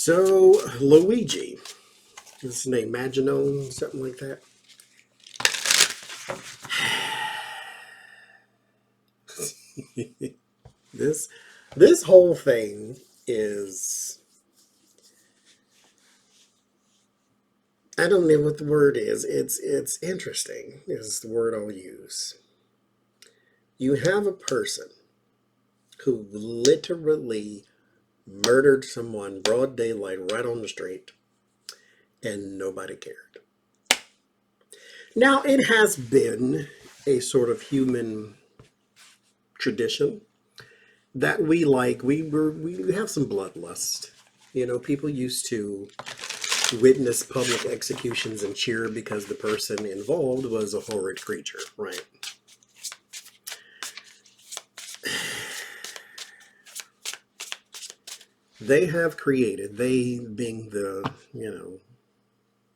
So, Luigi, what's his name? Maginone, something like that. this this whole thing is, I don't know what the word is. It's interesting is the word I'll use. You have a person who literally murdered someone broad daylight right on the street and nobody cared. Now, it has been a sort of human tradition that we have some bloodlust. You know, people used to witness public executions and cheer because the person involved was a horrid creature, right? They have created, they being the,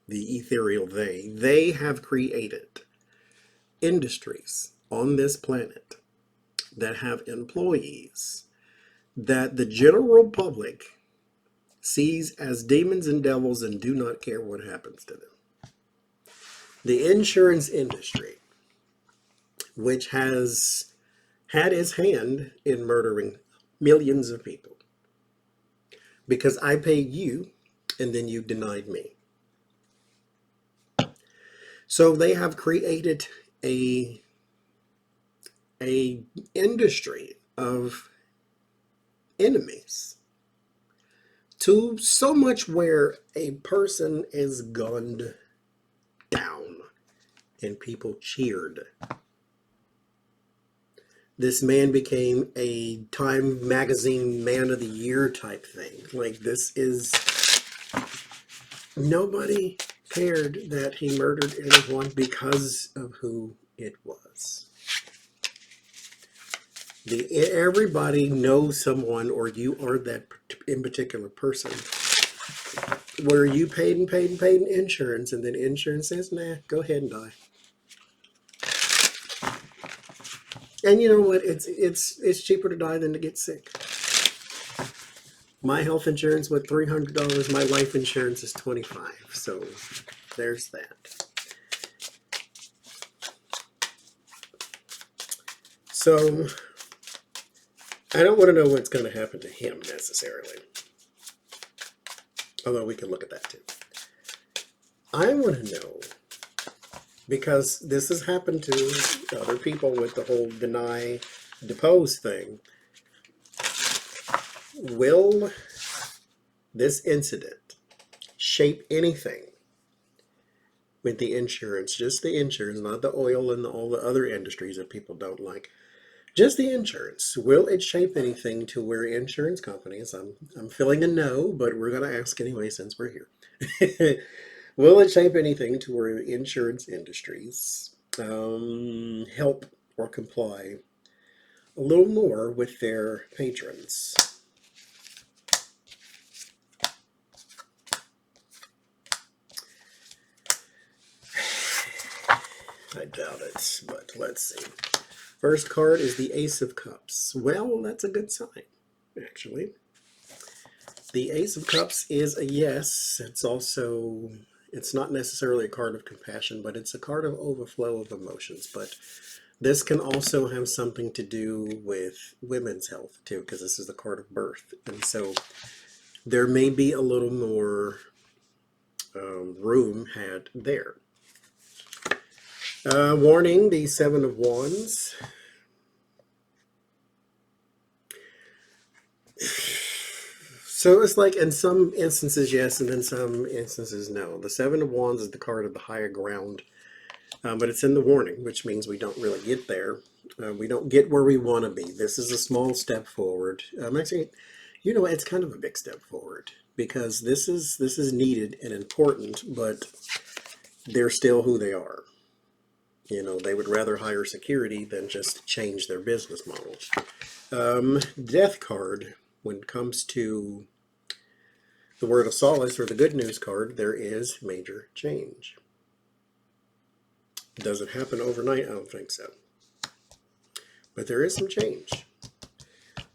the ethereal they have created industries on this planet that have employees that the general public sees as demons and devils and do not care what happens to them. The insurance industry, which has had its hand in murdering millions of people because I paid you and then you denied me. So they have created a industry of enemies, to so much where a person is gunned down and people cheered. This man became a Time magazine Man of the Year type thing. Like, this is, nobody cared that he murdered anyone because of who it was. Everybody knows someone, or you are that in particular person, where you paid in insurance, and then insurance says, nah, go ahead and die. And you know what? It's cheaper to die than to get sick. My health insurance was $300. My life insurance is $25. So there's that. So I don't want to know what's going to happen to him necessarily, although we can look at that too. I want to know, because this has happened to other people with the whole deny, depose thing. Will this incident shape anything with the insurance, just the insurance, not the oil and all the other industries that people don't like? Just the insurance. Will it shape anything to where insurance companies, I'm feeling a no, but we're going to ask anyway since we're here. Will it shape anything to where insurance industries help or comply a little more with their patrons? I doubt it, but let's see. First card is the Ace of Cups. Well, that's a good sign, actually. The Ace of Cups is a yes. It's also, it's not necessarily a card of compassion, but it's a card of overflow of emotions. But this can also have something to do with women's health, too, because this is the card of birth. And so there may be a little more room had there. Warning, the Seven of Wands. So it's like in some instances yes, and then some instances no. The Seven of Wands is the card of the higher ground, but it's in the warning, which means we don't really get there. We don't get where we want to be. This is a small step forward. Actually, you know, it's kind of a big step forward, because this is needed and important, but they're still who they are. You know, they would rather hire security than just change their business models. Death card, when it comes to the word of solace or the good news card, there is major change. Does it happen overnight? I don't think so. But there is some change.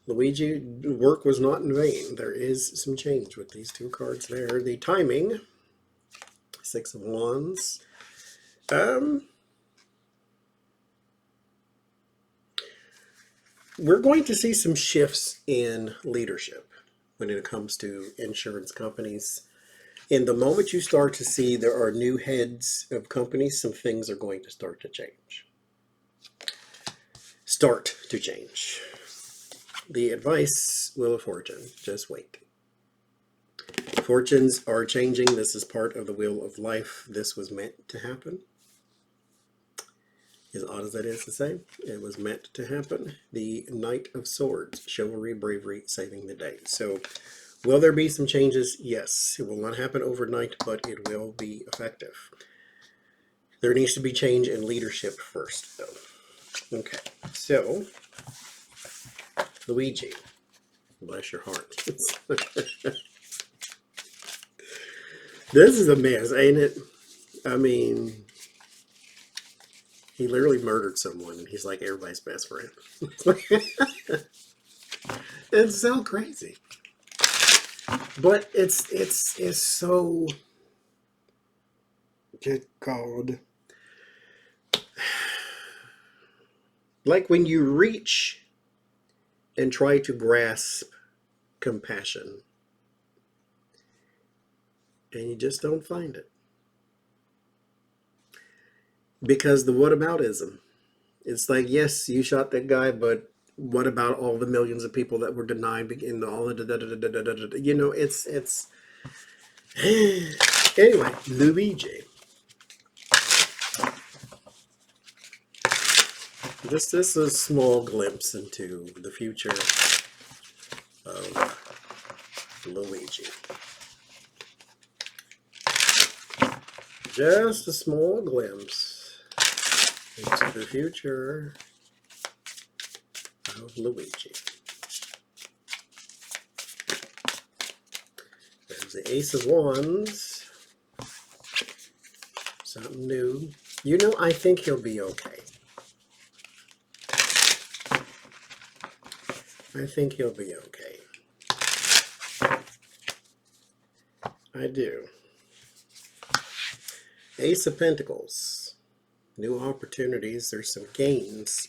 Luigi, work was not in vain. There is some change with these two cards there. The timing, Six of Wands. We're going to see some shifts in leadership when it comes to insurance companies. In the moment you start to see there are new heads of companies, some things are going to start to change. The advice, Wheel of Fortune, just wait. Fortunes are changing. This is part of the wheel of life. This was meant to happen. As odd as that is to say, it was meant to happen. The Knight of Swords, chivalry, bravery, saving the day. So, will there be some changes? Yes. It will not happen overnight, but it will be effective. There needs to be change in leadership first, though. Okay, so, Luigi, bless your heart. This is a mess, ain't it? I mean, he literally murdered someone, and he's like everybody's best friend. It's so crazy, but it's so. Good God! Like when you reach and try to grasp compassion, and you just don't find it. Because the whataboutism. It's like, yes, you shot that guy, but what about all the millions of people that were denied in all the you know, it's anyway, Luigi. This is a small glimpse into the future of Luigi. Just a small glimpse into the future of Luigi. There's the Ace of Wands. Something new. You know, I think he'll be okay. I think he'll be okay. I do. Ace of Pentacles. New opportunities. There's some gains.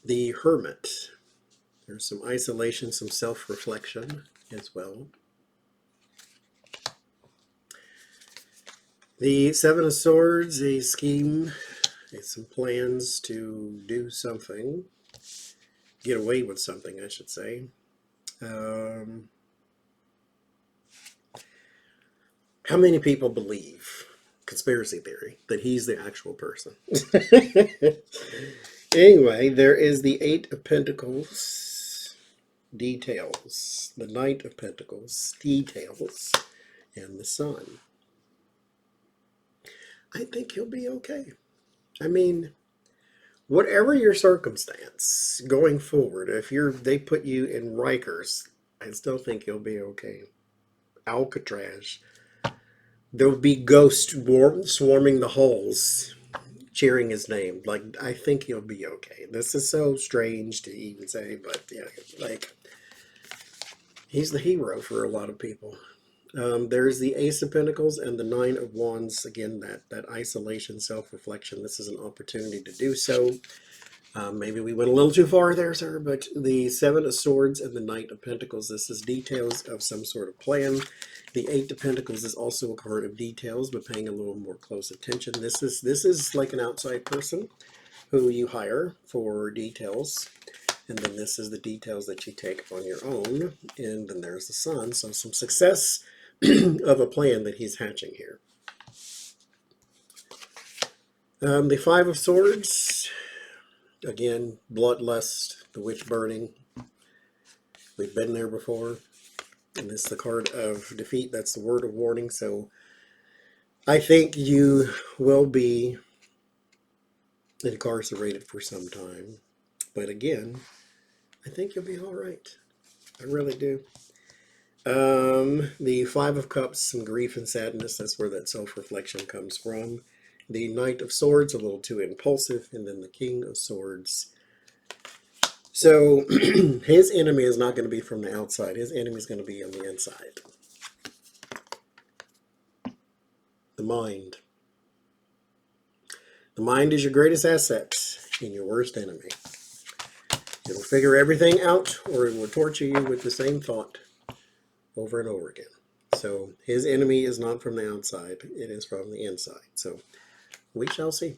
The Hermit. There's some isolation, some self-reflection as well. The Seven of Swords, a scheme, some plans to do something. Get away with something, I should say. How many people believe, conspiracy theory, that he's the actual person? Anyway, there is the Eight of Pentacles, details. The Knight of Pentacles, details. And the Sun. I think he'll be okay. I mean, whatever your circumstance going forward, if they put you in Rikers, I still think you'll be okay. Alcatraz. There'll be ghosts swarming the halls, cheering his name. Like, I think he'll be okay. This is so strange to even say, but yeah, like, he's the hero for a lot of people. There's the Ace of Pentacles and the Nine of Wands. Again, that isolation, self-reflection. This is an opportunity to do so. Maybe we went a little too far there, sir, but the Seven of Swords and the Knight of Pentacles. This is details of some sort of plan. The Eight of Pentacles is also a card of details, but paying a little more close attention. This is like an outside person who you hire for details. And then this is the details that you take on your own. And then there's the Sun. So some success of a plan that he's hatching here. The Five of Swords. Again, bloodlust, the witch burning. We've been there before. And this is the card of defeat. That's the word of warning. So I think you will be incarcerated for some time. But again, I think you'll be all right. I really do. The Five of Cups, some grief and sadness. That's where that self-reflection comes from. The Knight of Swords, a little too impulsive. And then the King of Swords. So his enemy is not going to be from the outside. His enemy is going to be on the inside. The mind. The mind is your greatest asset and your worst enemy. It'll figure everything out, or it will torture you with the same thought over and over again. So his enemy is not from the outside, it is from the inside. So we shall see.